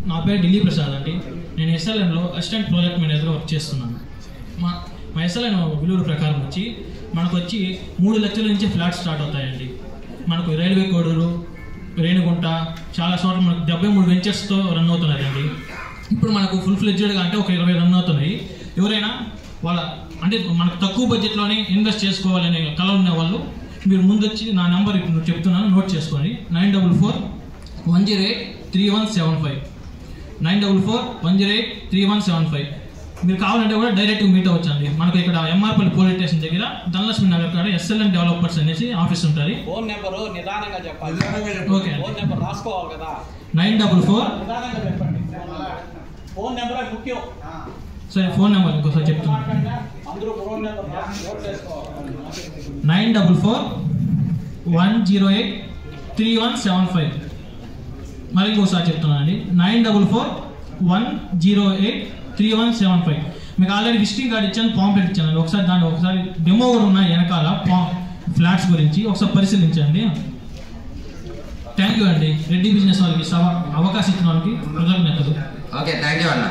నా పేరు ఢిల్లీ ప్రసాద్ అండి. నేను ఎస్ఎల్ఎన్లో అసిస్టెంట్ ప్రాజెక్ట్ మేనేజర్గా వర్క్ చేస్తున్నాను. మా ఎస్ఎల్ఎన్ విలువల ప్రకారం మనకు 3 లక్షల నుంచి ఫ్లాట్స్ స్టార్ట్ అవుతాయండి. మనకు రైల్వే కోడూరు, రేణిగుంట, చాలా చోట్ల మనకు 73 వెంచర్స్తో రన్ అవుతున్నాయండి. ఇప్పుడు మనకు ఫుల్ ఫ్లెడ్జ్డ్గా అంటే ఒక 20 రన్ అవుతున్నాయి. ఎవరైనా అంటే మనకు తక్కువ బడ్జెట్లోనే ఇన్వెస్ట్ చేసుకోవాలనే కళ ఉన్న వాళ్ళు మీరు ముందొచ్చి నా నెంబర్ ఇప్పుడు చెప్తున్నాను, నోట్ చేసుకోండి. 9441083175 9441083175. మీరు కావాలంటే కూడా డైరెక్ట్గా మీట్ అవ్వచ్చండి. మనకు ఇక్కడ ఎంఆర్పల్లి పోలీస్ స్టేషన్ దగ్గర ధనలక్ష్మి నగర్ కాడ ఎస్ఎల్ఎన్ డెవలపర్స్ అనేసి ఆఫీస్ ఉంటుంది. ఫోన్ నెంబర్ నిదానంగా చెప్పాలి. ఓకే, ఫోన్ నెంబర్ రాసుకోవాలి కదా. 944 నిదానంగా చెప్పండి. ఫోన్ నెంబర్ ముఖ్యం. సరే, ఫోన్ నెంబర్ ఇంకోసారి చెప్తున్నాను. అందరూ ఫోన్ నెంబర్ నోట్ చేసుకోవాలి. 9441083175. మరి ఇంకోసారి చెప్తున్నానండి, 9441083175. మీకు ఆల్రెడీ విజిటింగ్ కార్డ్ ఇచ్చాను, పాంప్లెట్ ఇచ్చాను. ఒకసారి డెమో కూడా ఉన్నాయి వెనకాల ఫ్లాట్స్ గురించి, ఒకసారి పరిశీలించండి. థ్యాంక్ యూ అండి. రెడ్డి బిజినెస్ వాళ్ళకి అవకాశం ఇచ్చిన వాళ్ళకి కృతజ్ఞతలు. ఓకే, థ్యాంక్ యూ అన్న.